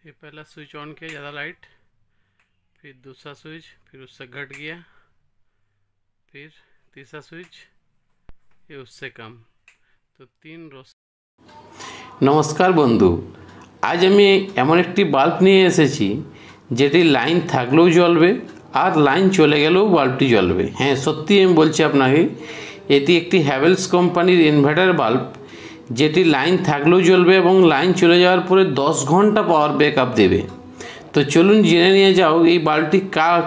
ये पहला switch on किया ज़्यादा लाइट, फिर दूसरा स्विच, फिर उससे घट गया, फिर तीसरा स्विच, ये उससे कम, तो 3 रोशनी। नमस्कार बंधु, आज আমি এমন একটি বাল্ব নিয়ে এসেছি যেটি লাইন থাকলেও জ্বলবে আর লাইন চলে গেলেও বাল্বটি জ্বলবে। হ্যাঁ, সত্যি আমি বলছি আপনাকে, এটি একটি হ্যাভেলস কোম্পানির ইনভার্টার বাল্ব যেটি লাইন থাকলেও জ্বলবে এবং লাইন চলে যাওয়ার পরে 10 ঘন্টা পাওয়ার ব্যাকআপ দেবে। তো চলুন জেনে নিয়ে যাও এই বাল্বটি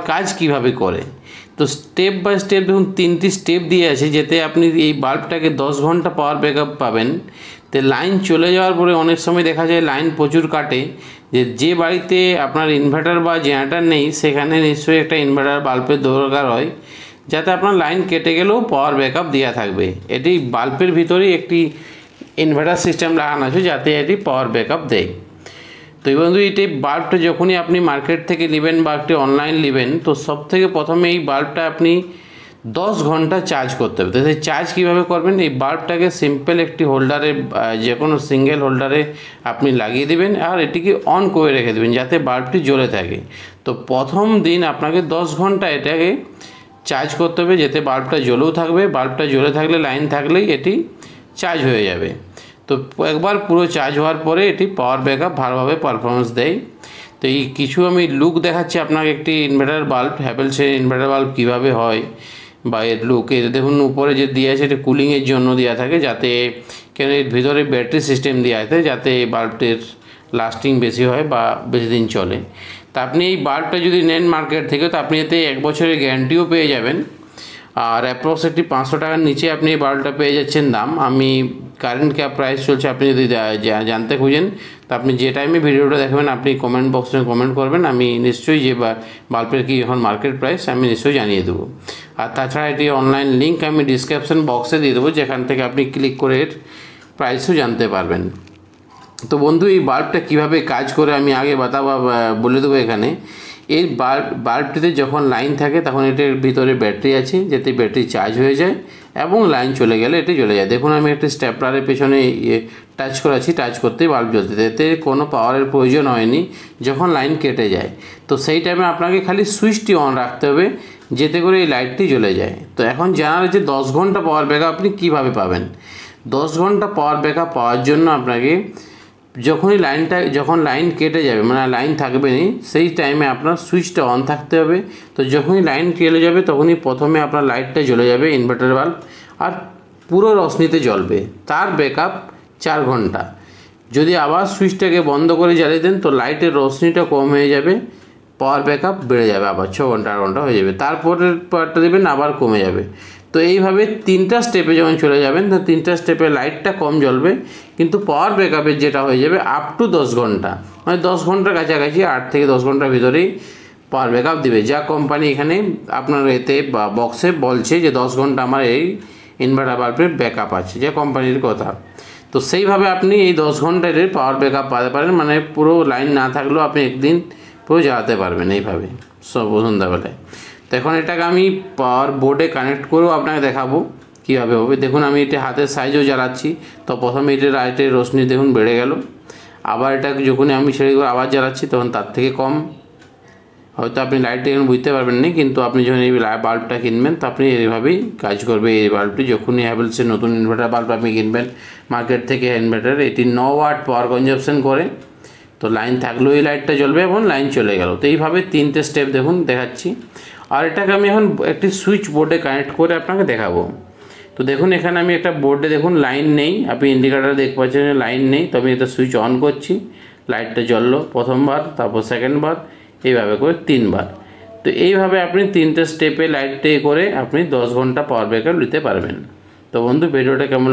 কাজ কিভাবে করে। তো স্টেপ বাই স্টেপ দেখুন 3টি স্টেপ দিয়ে আছে যেতে আপনি এই বাল্বটাকে 10 ঘন্টা পাওয়ার ব্যাকআপ পাবেন। তো লাইন চলে যাওয়ার পরে অনেক সময় দেখা যায় লাইন প্রচুর কাটে, যে বাড়িতে আপনার ইনভার্টার বা জেনারেটর নেই সেখানে নিশ্চয়ই একটা ইনভার্টার বাল্বের দরকার হয়, যাতে আপনার লাইন কেটে গেলেও পাওয়ার ব্যাকআপ দেওয়া থাকবে। এটি বাল্বের ভিতরেই একটি ইনভার্টার সিস্টেম লাগানো আছে যাতে এটি পাওয়ার ব্যাকআপ দেয়। তো বন্ধু, এটি বাল্বটা যখনই আপনি মার্কেট থেকে নেবেন বা একটি অনলাইন নেবেন, তো সব থেকে প্রথমে এই বাল্বটা আপনি 10 ঘন্টা চার্জ করতে হবে। তো সেই চার্জ কীভাবে করবেন, এই বাল্বটাকে সিম্পল একটি হোল্ডারে, যে কোনো সিঙ্গেল হোল্ডারে আপনি লাগিয়ে দেবেন আর এটিকে অন করে রেখে দেবেন যাতে বাল্বটি জ্বলে থাকে। তো প্রথম দিন আপনাকে 10 ঘন্টা এটাকে চার্জ করতে হবে যাতে বাল্বটা জ্বলেও থাকবে। বাল্বটা জ্বলে থাকলে, লাইন থাকলেই এটি চার্জ হয়ে যাবে। তো একবার পুরো চার্জ হওয়ার পরে এটি পাওয়ার ব্যাকআপ ভালোভাবে পারফরমেন্স দেয়। তো এই কিছু আমি লুক দেখাচ্ছি আপনাকে একটি ইনভার্টার বাল্ব, হ্যাভেলসের ইনভার্টার বাল্ব কীভাবে হয় বা এর লুক। এর দেখুন উপরে যে দেওয়া আছে এটা কুলিংয়ের জন্য দেওয়া থাকে, যাতে কেন এর ভিতরে ব্যাটারি সিস্টেম দেওয়া আছে যাতে বাল্বটির লাস্টিং বেশি হয় বা বেশি দিন চলে। তা আপনি এই বাল্বটা যদি নেন মার্কেট থেকে, তো আপনি এতে 1 বছরের গ্যারান্টিও পেয়ে যাবেন। আর অ্যাপ্রক্স একটি 500 টাকার নিচে আপনি এই বাল্বটা পেয়ে যাচ্ছেন দাম। আমি কারেন্ট ক্যা প্রাইস চলছে আপনি যদি জানতে খুঁজেন, তো আপনি যে টাইমে ভিডিওটা দেখবেন আপনি কমেন্ট বক্সে কমেন্ট করবেন, আমি নিশ্চয়ই যে বাল্বের কি এখন মার্কেট প্রাইস আমি নিশ্চয়ই জানিয়ে দেবো। আর তাছাড়া এটি অনলাইন লিঙ্ক আমি ডিসক্রিপশন বক্সে দিয়ে দেবো, যেখান থেকে আপনি ক্লিক করে এর প্রাইসও জানতে পারবেন। তো বন্ধু, এই বাল্বটা কীভাবে কাজ করে আমি আগে বলে দেবো এখানে। এই বাল্বটিতে যখন লাইন থাকে তখন এটির ভিতরে ব্যাটারি আছে, যাতে ব্যাটারি চার্জ হয়ে যায় এবং লাইন চলে গেলে এটি জ্বলে যায়। দেখুন আমি একটি স্টেপলারের পেছনে টাচ করেছি, টাচ করতেই বাল্ব জ্বলতে, এতে কোনো পাওয়ারের প্রয়োজন হয়নি যখন লাইন কেটে যায়। তো সেই টাইমে আপনাকে খালি সুইচটি অন রাখতে হবে যেতে করে এই লাইটটি জ্বলে যায়। তো এখন জানার যে 10 ঘন্টা পাওয়ার ব্যাকআপ আপনি কীভাবে পাবেন। 10 ঘন্টা পাওয়ার ব্যাকআপ পাওয়ার জন্য আপনাকে যখন লাইন কেটে যাবে, মানে লাইন থাকবে না, সেই টাইমে আপনার সুইচটা অন থাকতে হবে। তো যখনই লাইন চলে যাবে তখনই প্রথমে আপনার লাইটটা জ্বলে যাবে ইনভার্টার বাল্ব, আর পুরো রশ্মিতে জ্বলবে। তার ব্যাকআপ 4 ঘন্টা। যদি আবার সুইচটাকে বন্ধ করে জ্বালিয়ে দেন তো লাইটের রশ্মিটা কম হয়ে যাবে, পাওয়ার ব্যাকআপ বেড়ে যাবে, আবার 6 ঘন্টা 8 ঘন্টা হয়ে যাবে। তারপরের পাওয়ারটা দেবেন আবার কমে যাবে। তো এইভাবে 3টা স্টেপে যখন চলে যাবেন, তো 3টা স্টেপে লাইটটা কম জ্বলবে কিন্তু পাওয়ার ব্যাকআপের যেটা হয়ে যাবে আপ টু 10 ঘন্টা, মানে 10 ঘন্টার কাছাকাছি, 8 থেকে 10 ঘন্টার ভিতরেই পাওয়ার ব্যাকআপ দেবে। যা কোম্পানি এখানে আপনার এতে বা বক্সে বলছে যে 10 ঘন্টা আমার এই ইনভার্টার বাল্বের ব্যাকআপ আছে, যে কোম্পানির কথা। তো সেইভাবে আপনি এই 10 ঘন্টার পাওয়ার ব্যাকআপ পাতে পারেন, মানে পুরো লাইন না থাকলেও আপনি একদিন পুরো জ্বালাতে পারবেন এইভাবে সন্ধ্যাবেলায়। তো এখন এটাকে আমি পাওয়ার বোর্ডে কানেক্ট করেও আপনাকে দেখাবো কীভাবে হবে। দেখুন আমি এটা হাতের সাইজেও জ্বালাচ্ছি। তো প্রথমে এটা লাইটের রোশনি দেখুন বেড়ে গেল, আবার এটাকে যখনই আমি ছেড়ে করে আবার জ্বালাচ্ছি তখন তার থেকে কম। হয়তো আপনি লাইটটা এখন বুঝতে পারবেন না, কিন্তু আপনি যখন এই বাল্বটা কিনবেন তো আপনি এইভাবেই কাজ করবে এই বাল্বটি। যখনই হ্যাভেলসের নতুন ইনভার্টার বাল্ব আপনি কিনবেন মার্কেট থেকে ইনভার্টার, এটি 9 ওয়াট পাওয়ার কনজাম্পশন করে। তো লাইন থাকলেও এই লাইটটা জ্বলবে এবং লাইন চলে গেল। তো এইভাবে 3টে স্টেপ দেখুন দেখাচ্ছি। আর এটাকে আমি এখন একটি সুইচ বোর্ডে কানেক্ট করে আপনাকে দেখাবো। তো দেখুন এখানে আমি একটা বোর্ডে দেখুন লাইন নেই, আপনি ইন্ডিকেটার দেখতে পাচ্ছেন লাইন নেই। তো আমি এটা সুইচ অন করছি, লাইটটা জ্বললো প্রথমবার, তারপর সেকেন্ডবার, এইভাবে করে 3বার। তো এইভাবে আপনি 3টে স্টেপে লাইটে করে আপনি 10 ঘন্টা পাওয়ার ব্যাকআপ নিতে পারবেন। তো বন্ধু, ভিডিওটা কেমন